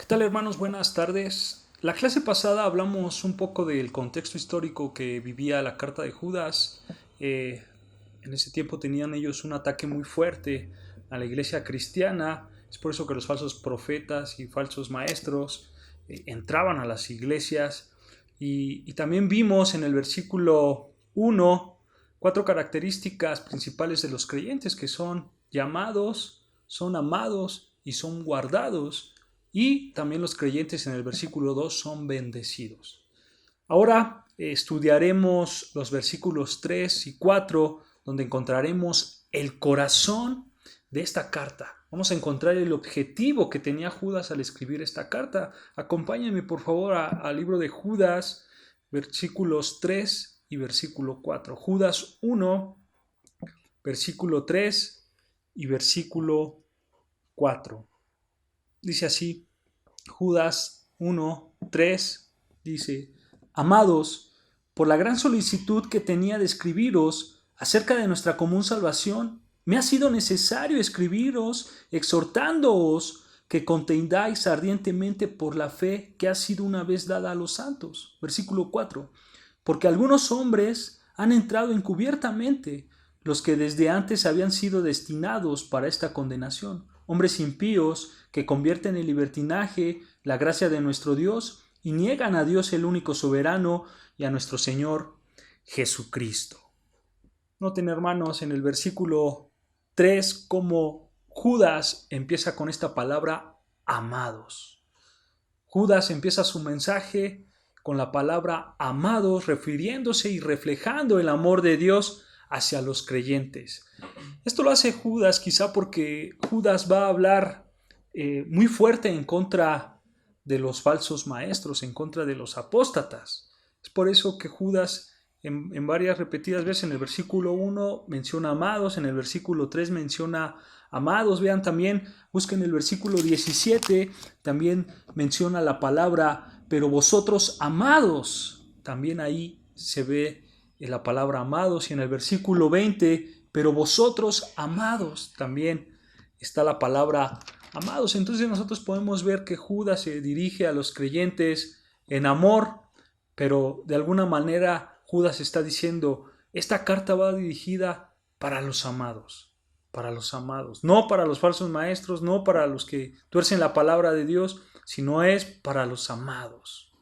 ¿Qué tal, hermanos? Buenas tardes. La clase pasada hablamos un poco del contexto histórico que vivía la carta de Judas. Eh, en ese tiempo tenían ellos un ataque muy fuerte a la iglesia cristiana. Es por eso que los falsos profetas y falsos maestros entraban a las iglesias. Y también vimos en el versículo 1 cuatro características principales de los creyentes que son llamados, son amados y son guardados. Y también los creyentes en el versículo 2 son bendecidos. Ahora estudiaremos los versículos 3 y 4, donde encontraremos el corazón de esta carta. Vamos a encontrar el objetivo que tenía Judas al escribir esta carta. Acompáñenme por favor al libro de Judas, versículos 3 y versículo 4. Judas 1, versículo 3 y versículo 4. Dice así, Judas 1:3 dice: Amados, por la gran solicitud que tenía de escribiros acerca de nuestra común salvación, me ha sido necesario escribiros exhortándoos que contendáis ardientemente por la fe que ha sido una vez dada a los santos. Versículo 4. Porque algunos hombres han entrado encubiertamente, los que desde antes habían sido destinados para esta condenación, hombres impíos que convierten en libertinaje la gracia de nuestro Dios y niegan a Dios el único soberano y a nuestro Señor Jesucristo. Noten, hermanos, en el versículo 3 cómo Judas empieza con esta palabra amados. Judas empieza su mensaje con la palabra amados, refiriéndose y reflejando el amor de Dios hacia los creyentes. Esto lo hace Judas quizá porque Judas va a hablar muy fuerte en contra de los falsos maestros, en contra de los apóstatas. Es por eso que Judas en varias repetidas veces en el versículo 1 menciona amados, en el versículo 3 menciona amados. Vean también, busquen el versículo 17, también menciona la palabra pero vosotros amados. También ahí se ve la palabra amados, y en el versículo 20, pero vosotros amados, también está la palabra amados. Entonces nosotros podemos ver que Judas se dirige a los creyentes en amor, pero de alguna manera Judas está diciendo, esta carta va dirigida para los amados, no para los falsos maestros, no para los que tuercen la palabra de Dios, sino es para los amados.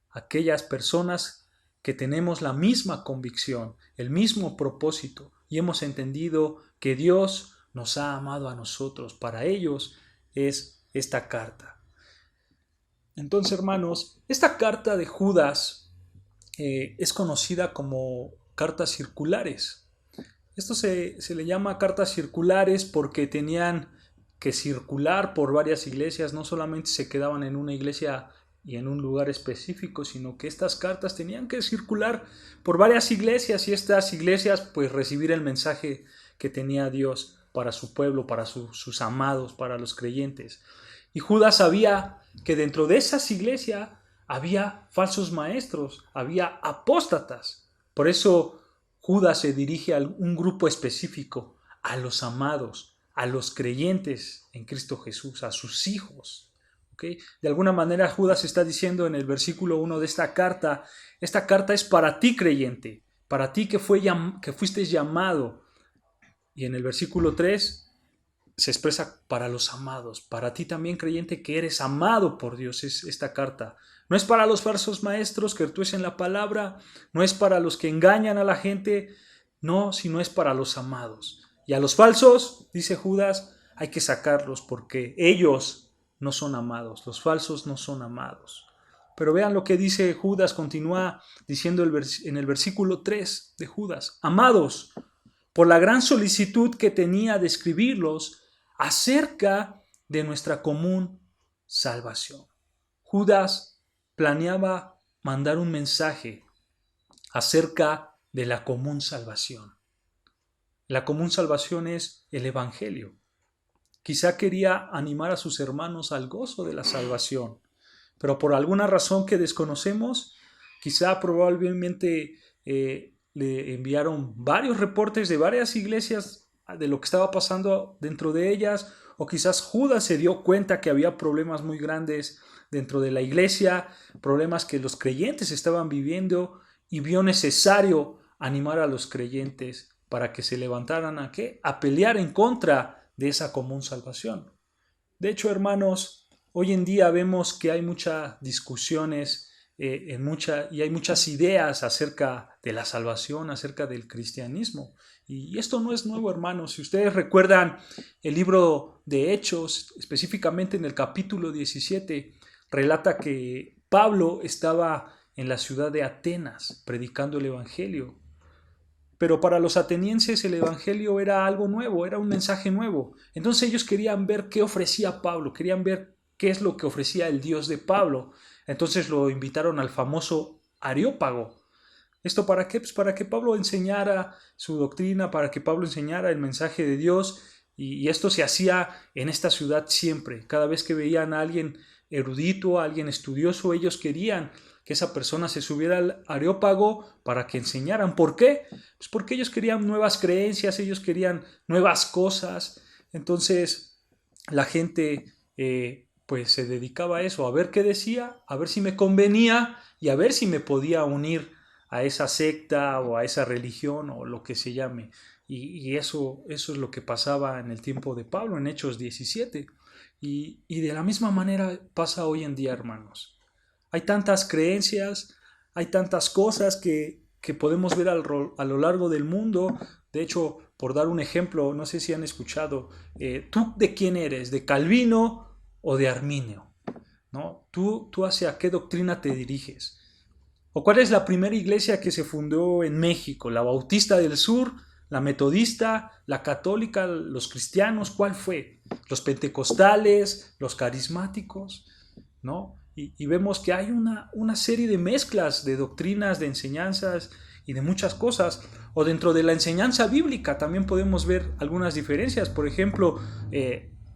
Aquellas personas que tenemos la misma convicción, el mismo propósito y hemos entendido que Dios nos ha amado a nosotros. Para ellos es esta carta. Entonces, hermanos, esta carta de Judas es conocida como cartas circulares. Esto se le llama cartas circulares porque tenían que circular por varias iglesias, no solamente se quedaban en una iglesia y en un lugar específico, sino que estas cartas tenían que circular por varias iglesias y estas iglesias pues recibir el mensaje que tenía Dios para su pueblo, para sus amados, para los creyentes. Y Judas sabía que dentro de esas iglesias había falsos maestros, había apóstatas. Por eso Judas se dirige a un grupo específico, a los amados, a los creyentes en Cristo Jesús, a sus hijos. ¿Okay? De alguna manera Judas está diciendo en el versículo 1 de esta carta es para ti, creyente, para ti que fuiste llamado. Y en el versículo 3 se expresa para los amados, para ti también, creyente, que eres amado por Dios. Es esta carta. No es para los falsos maestros que tuercen la palabra, no es para los que engañan a la gente, no, sino es para los amados. Y a los falsos, dice Judas, hay que sacarlos porque ellos no son amados, los falsos no son amados. Pero vean lo que dice Judas, continúa diciendo en el versículo 3 de Judas: amados, por la gran solicitud que tenía de escribirlos acerca de nuestra común salvación. Judas planeaba mandar un mensaje acerca de la común salvación. La común salvación es el Evangelio. Quizá quería animar a sus hermanos al gozo de la salvación, pero por alguna razón que desconocemos, quizá probablemente le enviaron varios reportes de varias iglesias de lo que estaba pasando dentro de ellas, o quizás Judas se dio cuenta que había problemas muy grandes dentro de la iglesia, problemas que los creyentes estaban viviendo y vio necesario animar a los creyentes para que se levantaran ¿a qué? A pelear en contra de esa común salvación. De hecho, hermanos, hoy en día vemos que hay muchas discusiones y hay muchas ideas acerca de la salvación, acerca del cristianismo. Y esto no es nuevo, hermanos. Si ustedes recuerdan el libro de Hechos, específicamente en el capítulo 17, relata que Pablo estaba en la ciudad de Atenas predicando el Evangelio. Pero para los atenienses el Evangelio era algo nuevo, era un mensaje nuevo. Entonces ellos querían ver qué ofrecía Pablo, querían ver qué es lo que ofrecía el Dios de Pablo. Entonces lo invitaron al famoso Areópago. ¿Esto para qué? Pues para que Pablo enseñara su doctrina, para que Pablo enseñara el mensaje de Dios. Y esto se hacía en esta ciudad siempre. Cada vez que veían a alguien erudito, a alguien estudioso, ellos querían que esa persona se subiera al Areópago para que enseñaran. ¿Por qué? Pues porque ellos querían nuevas creencias, ellos querían nuevas cosas. Entonces la gente pues se dedicaba a eso, a ver qué decía, a ver si me convenía y a ver si me podía unir a esa secta o a esa religión o lo que se llame. Y eso es lo que pasaba en el tiempo de Pablo, en Hechos 17. Y de la misma manera pasa hoy en día, hermanos. Hay tantas creencias, hay tantas cosas que podemos ver a lo largo del mundo. De hecho, por dar un ejemplo, no sé si han escuchado, ¿tú de quién eres? ¿De Calvino o de Arminio? ¿No? ¿Tú hacia qué doctrina te diriges? ¿O cuál es la primera iglesia que se fundó en México? ¿La Bautista del Sur? ¿La Metodista? ¿La Católica? ¿Los cristianos? ¿Cuál fue? ¿Los pentecostales? ¿Los carismáticos? ¿No? Y vemos que hay una serie de mezclas de doctrinas, de enseñanzas y de muchas cosas. O dentro de la enseñanza bíblica también podemos ver algunas diferencias. Por ejemplo,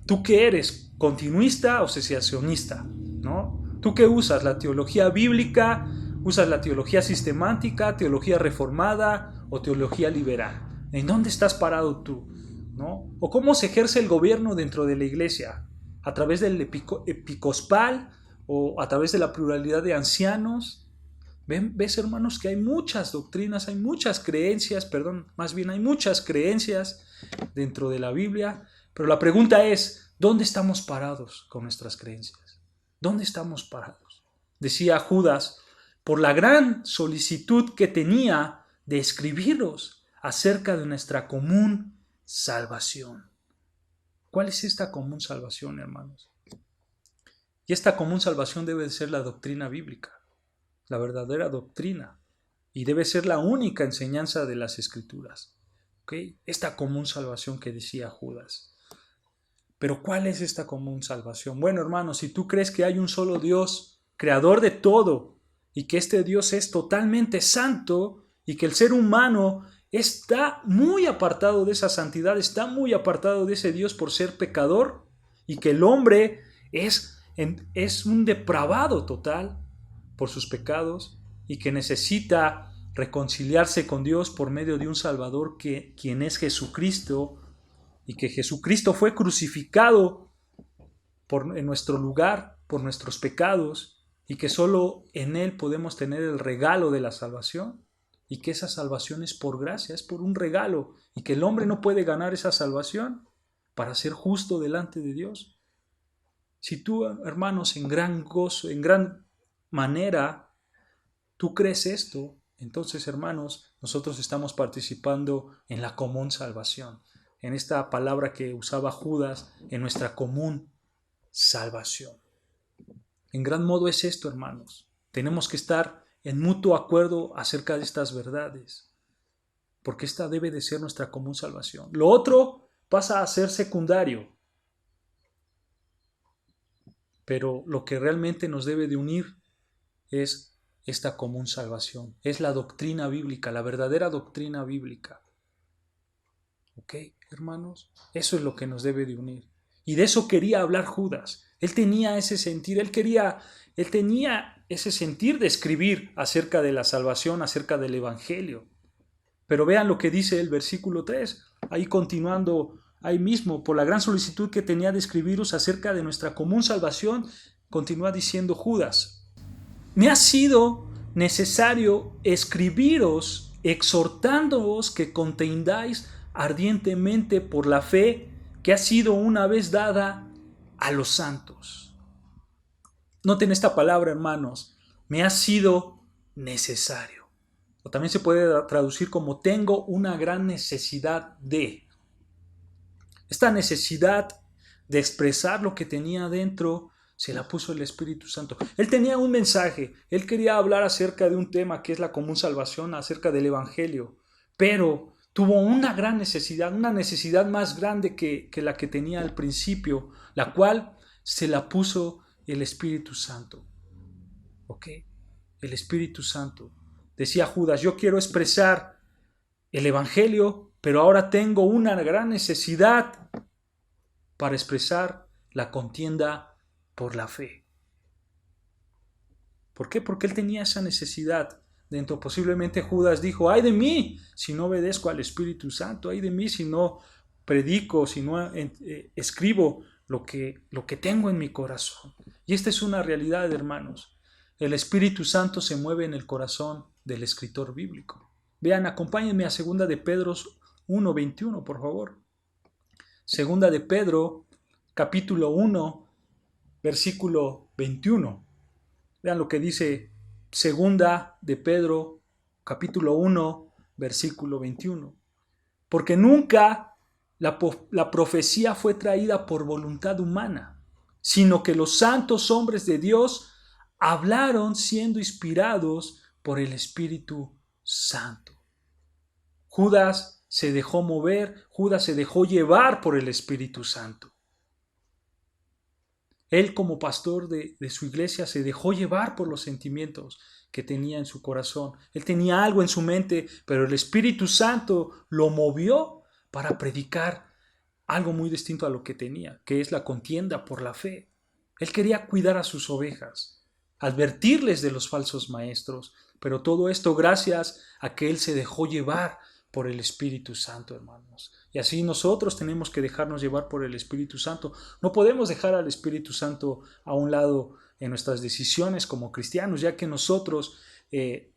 ¿tú qué eres? ¿Continuista o cessacionista? ¿No? ¿Tú qué usas? ¿La teología bíblica? ¿Usas la teología sistemática, teología reformada o teología liberal? ¿En dónde estás parado tú? ¿No? ¿O cómo se ejerce el gobierno dentro de la iglesia? ¿A través del episcopal o a través de la pluralidad de ancianos? ¿Ves, hermanos, que hay muchas doctrinas, hay muchas creencias, más bien hay muchas creencias dentro de la Biblia? Pero la pregunta es, ¿dónde estamos parados con nuestras creencias? ¿Dónde estamos parados? Decía Judas, por la gran solicitud que tenía de escribiros acerca de nuestra común salvación. ¿Cuál es esta común salvación, hermanos? Y esta común salvación debe de ser la doctrina bíblica, la verdadera doctrina, y debe ser la única enseñanza de las Escrituras. ¿Okay? Esta común salvación que decía Judas. Pero ¿cuál es esta común salvación? Bueno, hermanos, si tú crees que hay un solo Dios, creador de todo, y que este Dios es totalmente santo, y que el ser humano está muy apartado de esa santidad, está muy apartado de ese Dios por ser pecador, y que el hombre es un depravado total por sus pecados, y que necesita reconciliarse con Dios por medio de un Salvador quien es Jesucristo, y que Jesucristo fue crucificado en nuestro lugar, por nuestros pecados, y que solo en Él podemos tener el regalo de la salvación, y que esa salvación es por gracia, es por un regalo, y que el hombre no puede ganar esa salvación para ser justo delante de Dios. Si tú, hermanos, en gran gozo, en gran manera, tú crees esto, entonces, hermanos, nosotros estamos participando en la común salvación, en esta palabra que usaba Judas, en nuestra común salvación. En gran modo es esto, hermanos. Tenemos que estar en mutuo acuerdo acerca de estas verdades, porque esta debe de ser nuestra común salvación. Lo otro pasa a ser secundario, pero lo que realmente nos debe de unir es esta común salvación, es la doctrina bíblica, la verdadera doctrina bíblica. ¿Ok, hermanos? Eso es lo que nos debe de unir. Y de eso quería hablar Judas. Él tenía ese sentir, él tenía ese sentir de escribir acerca de la salvación, acerca del Evangelio. Pero vean lo que dice el versículo 3, ahí continuando ahí mismo, por la gran solicitud que tenía de escribiros acerca de nuestra común salvación, continúa diciendo Judas, me ha sido necesario escribiros exhortándoos que contendáis ardientemente por la fe que ha sido una vez dada a los santos. Noten esta palabra, hermanos, me ha sido necesario. O también se puede traducir como tengo una gran necesidad de. Esta necesidad de expresar lo que tenía dentro se la puso el Espíritu Santo. Él tenía un mensaje, él quería hablar acerca de un tema que es la común salvación, acerca del Evangelio, pero tuvo una gran necesidad, una necesidad más grande que la que tenía al principio, la cual se la puso el Espíritu Santo. ¿Ok? El Espíritu Santo. Decía Judas, yo quiero expresar el Evangelio, pero ahora tengo una gran necesidad para expresar la contienda por la fe. ¿Por qué? Porque él tenía esa necesidad dentro. Posiblemente Judas dijo, ay de mí si no obedezco al Espíritu Santo, ay de mí si no predico, si no escribo lo que tengo en mi corazón. Y esta es una realidad, hermanos. El Espíritu Santo se mueve en el corazón del escritor bíblico. Vean, acompáñenme a 2 de Pedro 1:21, por favor. 2 de Pedro, capítulo 1, versículo 21. Vean lo que dice 2 de Pedro, capítulo 1, versículo 21. Porque nunca la profecía fue traída por voluntad humana, sino que los santos hombres de Dios hablaron siendo inspirados por el Espíritu Santo. Judas se dejó mover, Judas se dejó llevar por el Espíritu Santo. Él como pastor de su iglesia se dejó llevar por los sentimientos que tenía en su corazón. Él tenía algo en su mente, pero el Espíritu Santo lo movió para predicar algo muy distinto a lo que tenía, que es la contienda por la fe. Él quería cuidar a sus ovejas, advertirles de los falsos maestros, pero todo esto gracias a que él se dejó llevar por el Espíritu Santo, hermanos. Y así nosotros tenemos que dejarnos llevar por el Espíritu Santo. No podemos dejar al Espíritu Santo a un lado en nuestras decisiones como cristianos, ya que nosotros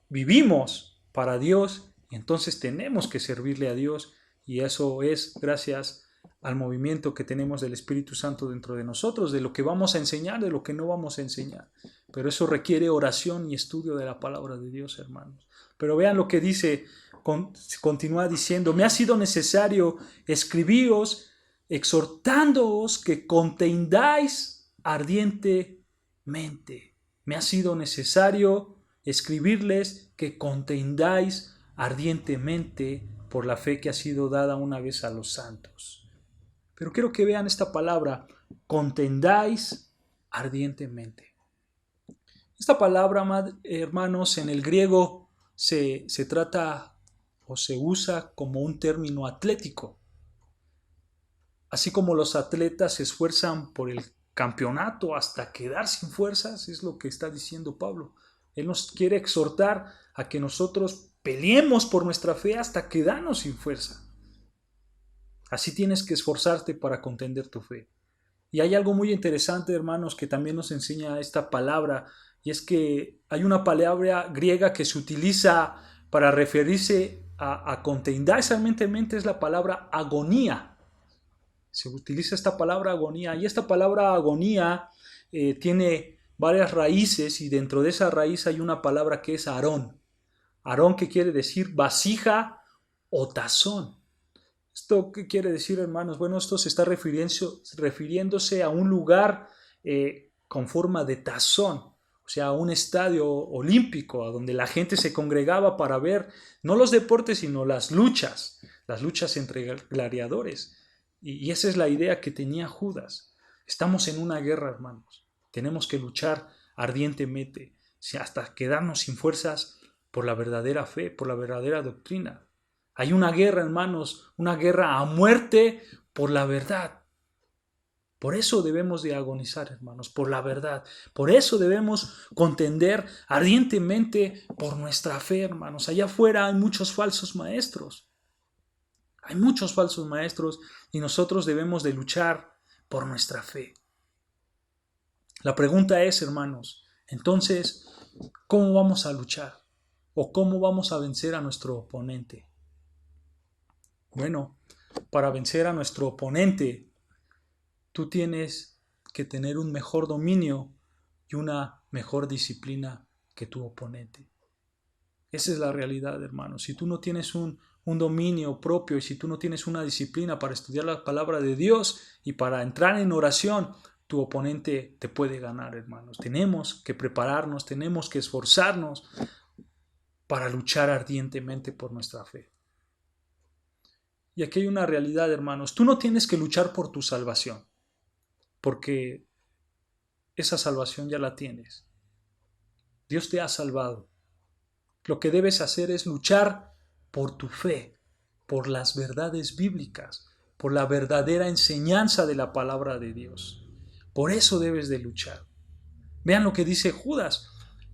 vivimos para Dios y entonces tenemos que servirle a Dios, y eso es gracias al movimiento que tenemos del Espíritu Santo dentro de nosotros, de lo que vamos a enseñar, de lo que no vamos a enseñar. Pero eso requiere oración y estudio de la palabra de Dios, hermanos. Pero vean lo que dice, continúa diciendo, me ha sido necesario escribiros exhortándoos que contendáis ardientemente. Me ha sido necesario escribirles que contendáis ardientemente por la fe que ha sido dada una vez a los santos. Pero quiero que vean esta palabra, contendáis ardientemente. Esta palabra, hermanos, en el griego se trata o se usa como un término atlético. Así como los atletas se esfuerzan por el campeonato hasta quedar sin fuerzas, es lo que está diciendo Pablo. Él nos quiere exhortar a que nosotros peleemos por nuestra fe hasta quedarnos sin fuerza. Así tienes que esforzarte para contender tu fe. Y hay algo muy interesante, hermanos, que también nos enseña esta palabra, y es que hay una palabra griega que se utiliza para referirse a contendar ardientemente, es la palabra agonía. Se utiliza esta palabra agonía, y esta palabra agonía tiene varias raíces, y dentro de esa raíz hay una palabra que es arón. Arón, que quiere decir vasija o tazón. ¿Esto qué quiere decir, hermanos? Bueno, esto se está refiriéndose a un lugar con forma de tazón, o sea, a un estadio olímpico, a donde la gente se congregaba para ver no los deportes, sino las luchas entre gladiadores. Y esa es la idea que tenía Judas. Estamos en una guerra, hermanos. Tenemos que luchar ardientemente, hasta quedarnos sin fuerzas por la verdadera fe, por la verdadera doctrina. Hay una guerra, hermanos, una guerra a muerte por la verdad. Por eso debemos de agonizar, hermanos, por la verdad. Por eso debemos contender ardientemente por nuestra fe, hermanos. Allá afuera hay muchos falsos maestros. Hay muchos falsos maestros y nosotros debemos de luchar por nuestra fe. La pregunta es, hermanos, entonces, ¿cómo vamos a luchar? ¿O cómo vamos a vencer a nuestro oponente? Bueno, para vencer a nuestro oponente, tú tienes que tener un mejor dominio y una mejor disciplina que tu oponente. Esa es la realidad, hermanos. Si tú no tienes un dominio propio y si tú no tienes una disciplina para estudiar la palabra de Dios y para entrar en oración, tu oponente te puede ganar, hermanos. Tenemos que prepararnos, tenemos que esforzarnos para luchar ardientemente por nuestra fe. Y aquí hay una realidad, hermanos. Tú no tienes que luchar por tu salvación, porque esa salvación ya la tienes. Dios te ha salvado. Lo que debes hacer es luchar por tu fe, por las verdades bíblicas, por la verdadera enseñanza de la palabra de Dios. Por eso debes de luchar. Vean lo que dice Judas.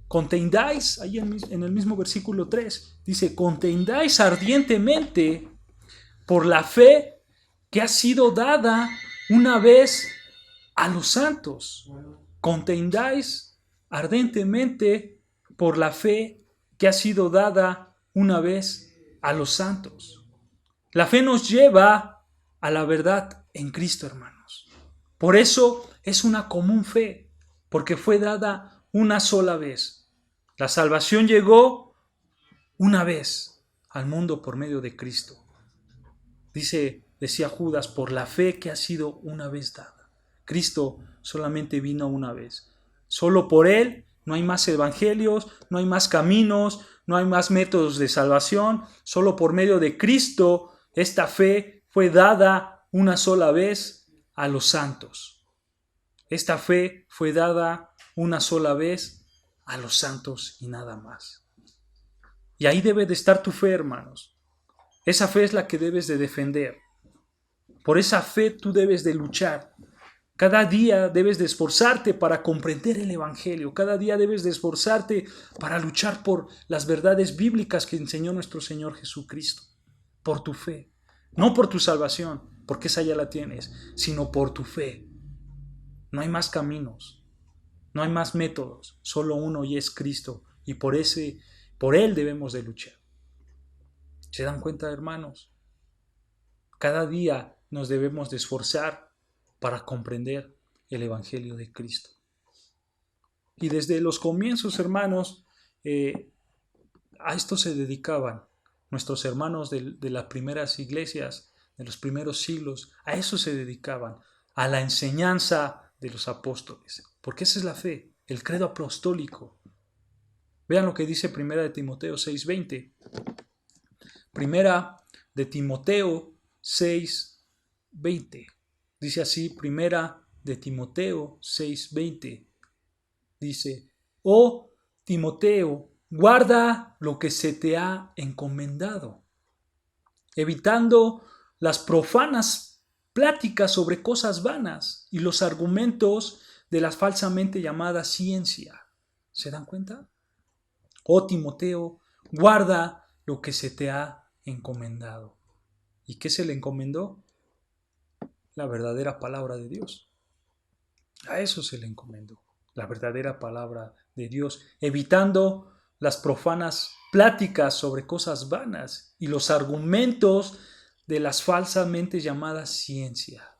Contendáis, ahí en el mismo versículo 3, dice, contendáis ardientemente por la fe que ha sido dada una vez a los santos. Contendáis ardentemente por la fe que ha sido dada una vez a los santos. La fe nos lleva a la verdad en Cristo, hermanos. Por eso es una común fe, porque fue dada una sola vez. La salvación llegó una vez al mundo por medio de Cristo. Decía Judas, por la fe que ha sido una vez dada. Cristo solamente vino una vez. Solo por Él no hay más evangelios, no hay más caminos, no hay más métodos de salvación. Solo por medio de Cristo esta fe fue dada una sola vez a los santos. Esta fe fue dada una sola vez a los santos y nada más. Y ahí debe de estar tu fe, hermanos. Esa fe es la que debes de defender. Por esa fe tú debes de luchar. Cada día debes de esforzarte para comprender el Evangelio. Cada día debes de esforzarte para luchar por las verdades bíblicas que enseñó nuestro Señor Jesucristo. Por tu fe. No por tu salvación, porque esa ya la tienes, sino por tu fe. No hay más caminos. No hay más métodos. Solo uno y es Cristo. Y por Él debemos de luchar. ¿Se dan cuenta, hermanos? Cada día nos debemos de esforzar para comprender el Evangelio de Cristo. Y desde los comienzos, hermanos, a esto se dedicaban nuestros hermanos de las primeras iglesias, de los primeros siglos, a eso se dedicaban, a la enseñanza de los apóstoles, porque esa es la fe, el credo apostólico. Vean lo que dice 1 de Timoteo 6:20. 1 de Timoteo 6:20. Dice así, 1 de Timoteo 6:20. Dice, oh Timoteo, guarda lo que se te ha encomendado, evitando las profanas pláticas sobre cosas vanas y los argumentos de la falsamente llamada ciencia. ¿Se dan cuenta? Oh Timoteo, guarda lo que se te ha encomendado. ¿Y qué se le encomendó? La verdadera palabra de Dios. A eso se le encomendó, la verdadera palabra de Dios, evitando las profanas pláticas sobre cosas vanas y los argumentos de las falsamente llamadas ciencia.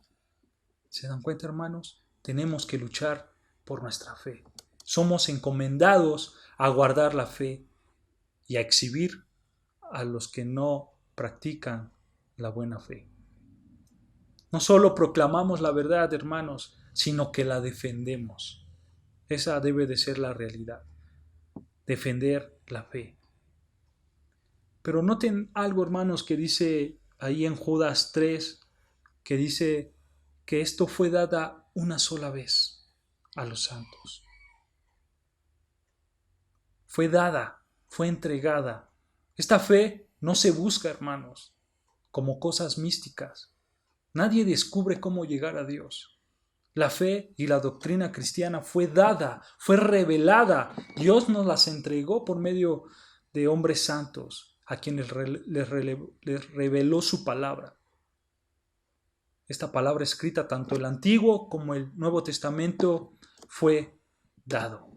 ¿Se dan cuenta, hermanos? Tenemos que luchar por nuestra fe. Somos encomendados a guardar la fe y a exhibir a los que no practican la buena fe. No solo proclamamos la verdad, hermanos, sino que la defendemos. Esa debe de ser la realidad. Defender la fe. Pero noten algo, hermanos, que dice ahí en Judas 3, que dice que esto fue dada una sola vez a los santos. Fue dada, fue entregada. Esta fe no se busca, hermanos, como cosas místicas. Nadie descubre cómo llegar a Dios. La fe y la doctrina cristiana fue dada, fue revelada. Dios nos las entregó por medio de hombres santos, a quienes les reveló su palabra. esta palabra escrita, tanto el Antiguo como el Nuevo Testamento, fue dado.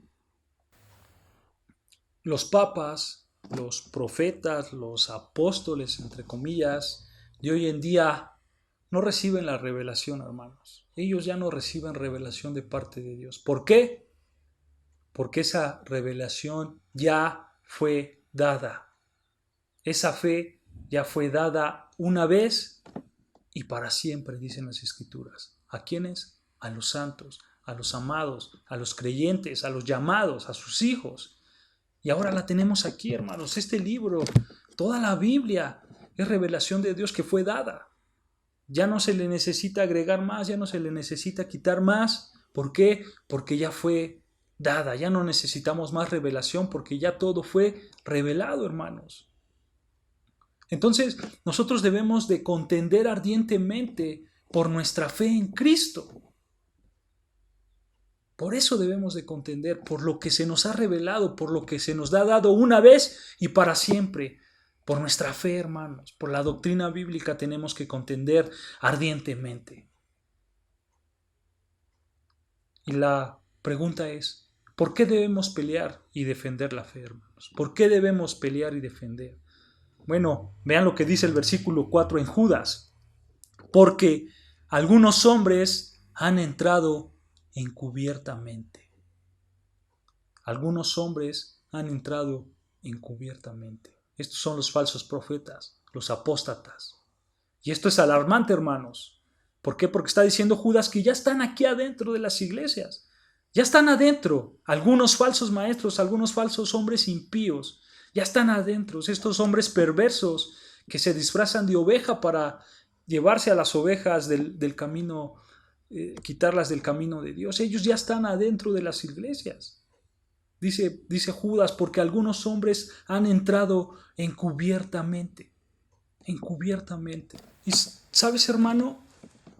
Los papas, los profetas, los apóstoles, entre comillas, de hoy en día no reciben la revelación, hermanos. Ellos ya no reciben revelación de parte de Dios. ¿Por qué? Porque esa revelación ya fue dada. Esa fe ya fue dada una vez y para siempre, dicen las Escrituras. ¿A quiénes? A los santos, a los amados, a los creyentes, a los llamados, a sus hijos. Y ahora la tenemos aquí, hermanos. Este libro, toda la Biblia, es revelación de Dios que fue dada. Ya no se le necesita agregar más, ya no se le necesita quitar más. ¿Por qué? Porque ya fue dada. Ya no necesitamos más revelación porque ya todo fue revelado, hermanos. Entonces, nosotros debemos de contender ardientemente por nuestra fe en Cristo. Por eso debemos de contender, por lo que se nos ha revelado, por lo que se nos ha dado una vez y para siempre. Por nuestra fe, hermanos, por la doctrina bíblica tenemos que contender ardientemente. Y la pregunta es, ¿por qué debemos pelear y defender la fe, hermanos? ¿Por qué debemos pelear y defender? Bueno, vean lo que dice el versículo 4 en Judas. Porque algunos hombres han entrado encubiertamente. Algunos hombres han entrado encubiertamente. Estos son los falsos profetas, los apóstatas. Y esto es alarmante, hermanos. ¿Por qué? Porque está diciendo Judas que ya están aquí adentro de las iglesias. Ya están adentro. Algunos falsos maestros, algunos falsos hombres impíos. Ya están adentro. Estos hombres perversos que se disfrazan de oveja para llevarse a las ovejas del camino, quitarlas del camino de Dios. Ellos ya están adentro de las iglesias. Dice Judas, porque algunos hombres han entrado encubiertamente. Encubiertamente. Y sabes, hermano,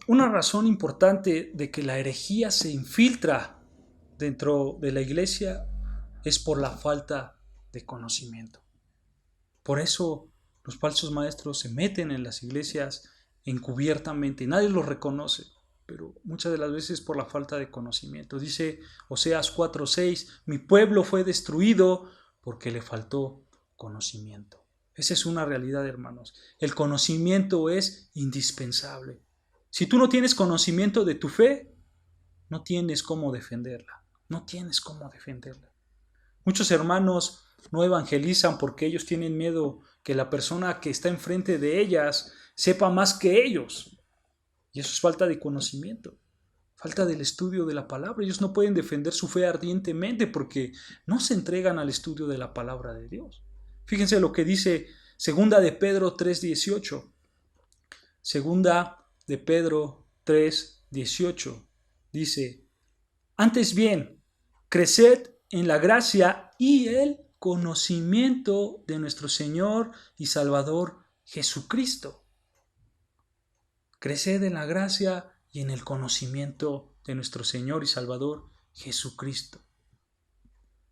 una razón importante de que la herejía se infiltra dentro de la iglesia es por la falta de conocimiento. Por eso los falsos maestros se meten en las iglesias encubiertamente. Nadie los reconoce, pero muchas de las veces por la falta de conocimiento. Dice Oseas 4:6, mi pueblo fue destruido porque le faltó conocimiento. Esa es una realidad, hermanos. El conocimiento es indispensable. Si tú no tienes conocimiento de tu fe, no tienes cómo defenderla. No tienes cómo defenderla. Muchos hermanos no evangelizan porque ellos tienen miedo que la persona que está enfrente de ellas sepa más que ellos. Y eso es falta de conocimiento, falta del estudio de la palabra. Ellos no pueden defender su fe ardientemente porque no se entregan al estudio de la palabra de Dios. Fíjense lo que dice 2 de Pedro 3:18. 2 de Pedro 3:18 dice, antes bien, creced en la gracia y el conocimiento de nuestro Señor y Salvador Jesucristo. Creced en la gracia y en el conocimiento de nuestro Señor y Salvador Jesucristo.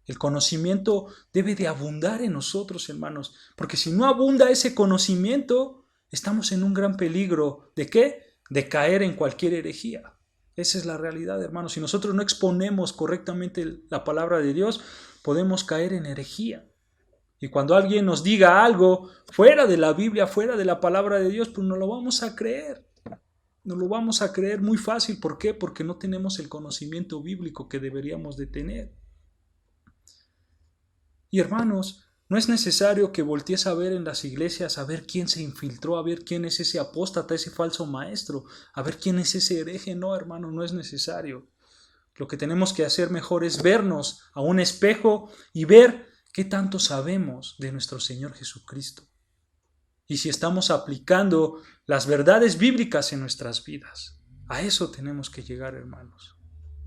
El conocimiento debe de abundar en nosotros, hermanos, porque si no abunda ese conocimiento, estamos en un gran peligro. ¿De qué? De caer en cualquier herejía. Esa es la realidad, hermanos. Si nosotros no exponemos correctamente la palabra de Dios, podemos caer en herejía. Y cuando alguien nos diga algo fuera de la Biblia, fuera de la palabra de Dios, pues no lo vamos a creer. No lo vamos a creer muy fácil. ¿Por qué? Porque no tenemos el conocimiento bíblico que deberíamos de tener. Y hermanos, no es necesario que voltees a ver en las iglesias a ver quién se infiltró, a ver quién es ese apóstata, ese falso maestro, a ver quién es ese hereje. No, hermano, no es necesario. Lo que tenemos que hacer mejor es vernos a un espejo y ver qué tanto sabemos de nuestro Señor Jesucristo. Y si estamos aplicando las verdades bíblicas en nuestras vidas. A eso tenemos que llegar, hermanos.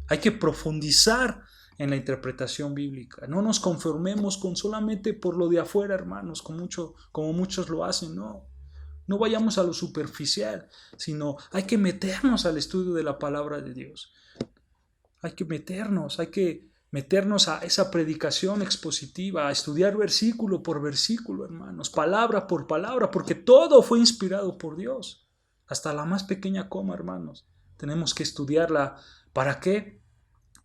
Hay que profundizar en la interpretación bíblica. No nos conformemos con solamente por lo de afuera, hermanos, como muchos lo hacen. No vayamos a lo superficial, sino hay que meternos al estudio de la palabra de Dios. Hay que meternos a esa predicación expositiva, a estudiar versículo por versículo, hermanos, palabra por palabra, porque todo fue inspirado por Dios. hasta la más pequeña coma, hermanos. Tenemos que estudiarla. ¿Para qué?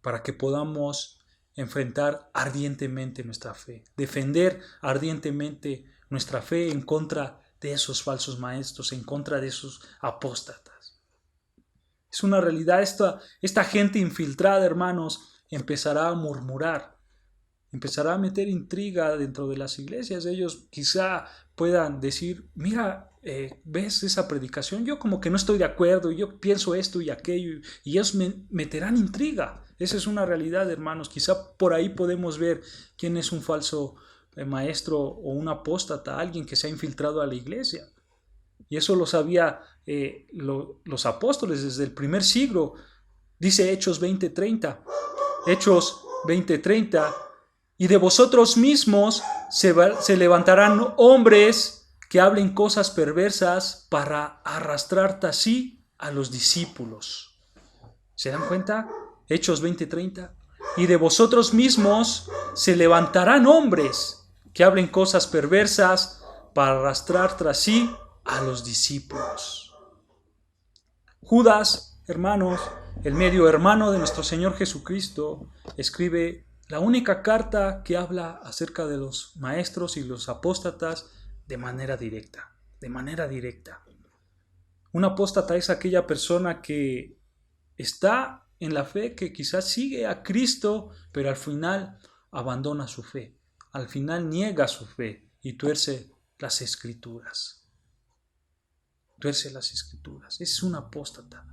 Para que podamos enfrentar ardientemente nuestra fe, defender ardientemente nuestra fe en contra de esos falsos maestros, en contra de esos apóstatas. Es una realidad. Esta gente infiltrada, hermanos, empezará a murmurar, empezará a meter intriga dentro de las iglesias. Ellos quizá puedan decir, mira, ¿ves esa predicación? Yo como que no estoy de acuerdo, yo pienso esto y aquello, y ellos meterán intriga. Esa es una realidad, hermanos. Quizá por ahí podemos ver quién es un falso maestro o un apóstata, alguien que se ha infiltrado a la iglesia. Y eso lo sabía los apóstoles desde el primer siglo. Dice Hechos 20:30. Hechos 20:30. Y de vosotros mismos se levantarán hombres que hablen cosas perversas para arrastrar así a los discípulos. ¿Se dan cuenta? Hechos 20:30. Y de vosotros mismos se levantarán hombres que hablen cosas perversas para arrastrar tras sí a los discípulos. Judas, hermanos, el medio hermano de nuestro Señor Jesucristo, escribe la única carta que habla acerca de los maestros y los apóstatas de manera directa. De manera directa. Un apóstata es aquella persona que está en la fe, que quizás sigue a Cristo, pero al final abandona su fe. Al final niega su fe y tuerce las Escrituras. Tuerce las Escrituras. Es un apóstata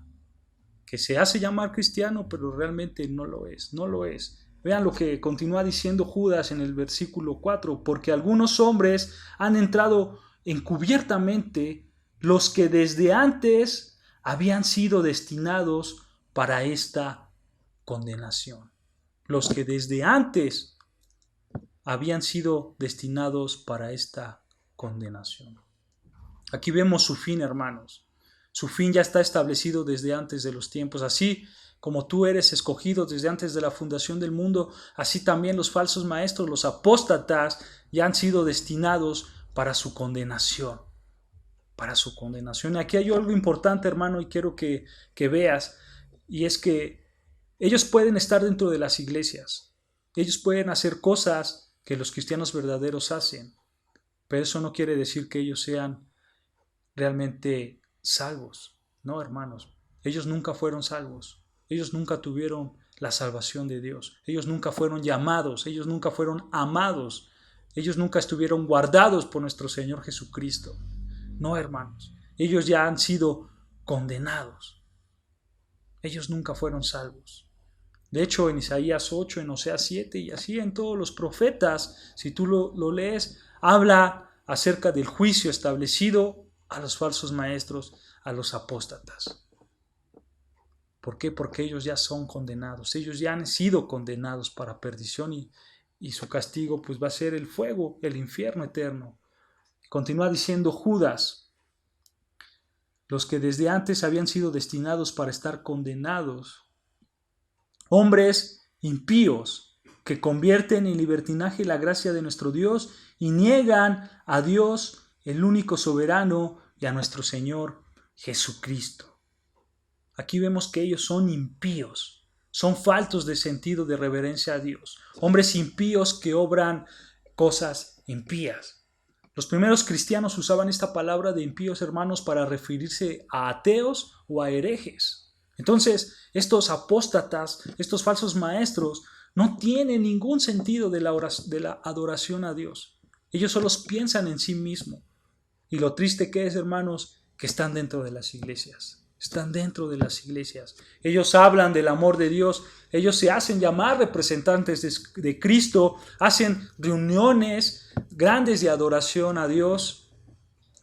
que se hace llamar cristiano, pero realmente no lo es. No lo es. Vean lo que continúa diciendo Judas en el versículo 4. Porque algunos hombres han entrado encubiertamente, los que desde antes habían sido destinados para esta condenación. Los que desde antes habían sido destinados para esta condenación. Aquí vemos su fin, hermanos. Su fin ya está establecido desde antes de los tiempos. Así como tú eres escogido desde antes de la fundación del mundo, así también los falsos maestros, los apóstatas, ya han sido destinados para su condenación. Para su condenación. Aquí hay algo importante, hermano, y quiero que veas, y es que ellos pueden estar dentro de las iglesias. Ellos pueden hacer cosas que los cristianos verdaderos hacen, pero eso no quiere decir que ellos sean realmente salvos. No, hermanos, ellos nunca fueron salvos. Ellos nunca tuvieron la salvación de Dios. Ellos nunca fueron llamados. Ellos nunca fueron amados. Ellos nunca estuvieron guardados por nuestro Señor Jesucristo. No, hermanos, ellos ya han sido condenados. Ellos nunca fueron salvos. De hecho, en Isaías 8, en Oseas 7 y así en todos los profetas, si tú lo lees, habla acerca del juicio establecido a los falsos maestros, a los apóstatas. ¿Por qué? Porque ellos ya son condenados. Ellos ya han sido condenados para perdición y su castigo pues va a ser el fuego, el infierno eterno. Continúa diciendo Judas, los que desde antes habían sido destinados para estar condenados, hombres impíos que convierten en libertinaje la gracia de nuestro Dios y niegan a Dios, el único soberano, y a nuestro Señor Jesucristo. Aquí vemos que ellos son impíos, son faltos de sentido de reverencia a Dios, hombres impíos que obran cosas impías. Los primeros cristianos usaban esta palabra de impíos, hermanos, para referirse a ateos o a herejes. Entonces, estos apóstatas, estos falsos maestros, no tienen ningún sentido de la adoración a Dios. Ellos solo piensan en sí mismos. Y lo triste que es, hermanos, que están dentro de las iglesias. Están dentro de las iglesias. Ellos hablan del amor de Dios. Ellos se hacen llamar representantes de Cristo. Hacen reuniones grandes de adoración a Dios.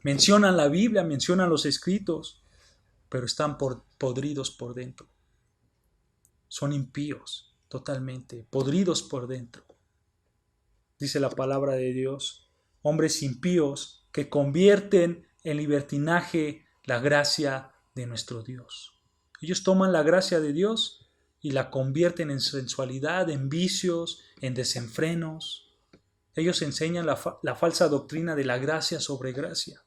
Mencionan la Biblia, mencionan los escritos, pero están podridos por dentro. Son impíos totalmente, podridos por dentro. Dice la palabra de Dios, hombres impíos que convierten en libertinaje la gracia de nuestro Dios. Ellos toman la gracia de Dios y la convierten en sensualidad, en vicios, en desenfrenos. Ellos enseñan la falsa doctrina de la gracia sobre gracia.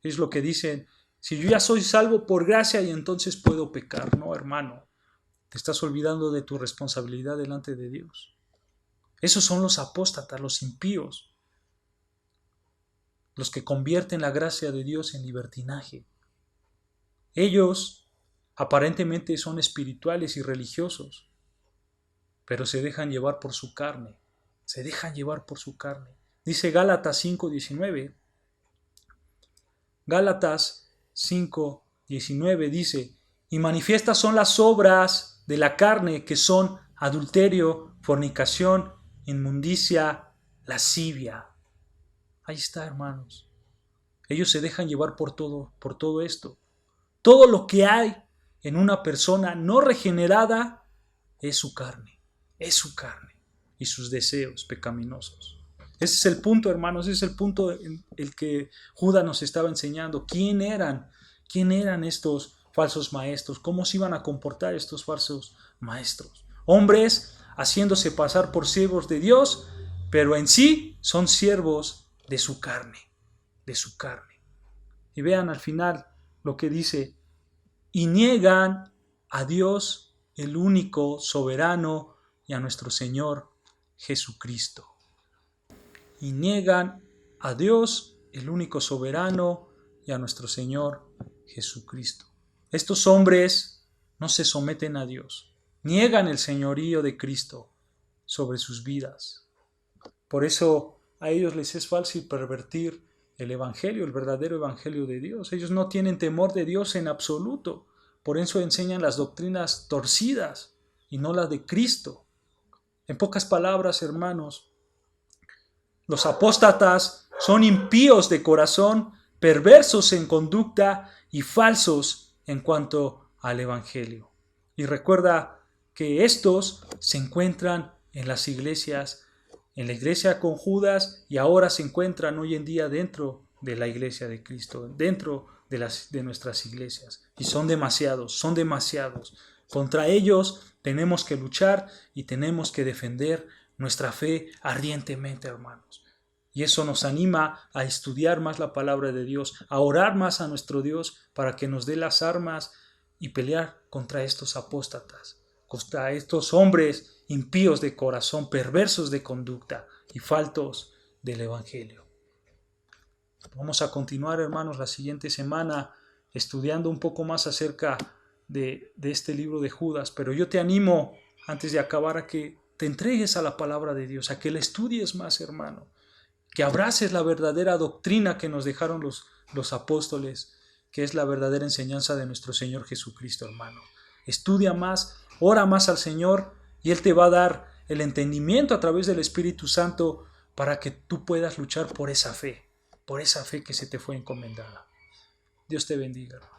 Es lo que dicen Si yo ya soy salvo por gracia y entonces puedo pecar. No, hermano, te estás olvidando de tu responsabilidad delante de Dios. Esos son los apóstatas, los impíos, los que convierten la gracia de Dios en libertinaje. Ellos aparentemente son espirituales y religiosos, pero se dejan llevar por su carne. Se dejan llevar por su carne. Dice Gálatas 5:19. Gálatas 5:19 dice: y manifiestas son las obras de la carne, que son adulterio, fornicación, inmundicia, lascivia. Ahí está, hermanos. Ellos se dejan llevar por todo esto. Todo lo que hay en una persona no regenerada es su carne y sus deseos pecaminosos. Ese es el punto, hermanos, ese es el punto en el que Judas nos estaba enseñando. ¿Quién eran estos falsos maestros? ¿Cómo se iban a comportar estos falsos maestros? Hombres haciéndose pasar por siervos de Dios, pero en sí son siervos de su carne. Y vean al final lo que dice: y niegan a Dios, el único soberano, y a nuestro Señor Jesucristo. Y niegan a Dios, el único soberano, y a nuestro Señor Jesucristo. Estos hombres no se someten a Dios, niegan el señorío de Cristo sobre sus vidas. Por eso a ellos les es fácil pervertir el evangelio, el verdadero evangelio de Dios. Ellos no tienen temor de Dios en absoluto. Por eso enseñan las doctrinas torcidas y no las de Cristo. En pocas palabras, hermanos, los apóstatas son impíos de corazón, perversos en conducta y falsos en cuanto al evangelio. Y recuerda que estos se encuentran en las iglesias, en la iglesia con Judas, y ahora se encuentran hoy en día dentro de la iglesia de Cristo, dentro de nuestras iglesias. Y son demasiados. Contra ellos tenemos que luchar y tenemos que defender nuestra fe ardientemente, hermanos. Y eso nos anima a estudiar más la palabra de Dios, a orar más a nuestro Dios para que nos dé las armas y pelear contra estos apóstatas, contra estos hombres impíos de corazón, perversos de conducta y faltos del evangelio. Vamos a continuar, hermanos, la siguiente semana estudiando un poco más acerca de este libro de Judas, pero yo te animo, antes de acabar, a que te entregues a la palabra de Dios, a que la estudies más, hermano, que abraces la verdadera doctrina que nos dejaron los apóstoles, que es la verdadera enseñanza de nuestro Señor Jesucristo, hermano. Estudia más, ora más al Señor, y Él te va a dar el entendimiento a través del Espíritu Santo para que tú puedas luchar por esa fe que se te fue encomendada. Dios te bendiga, hermano.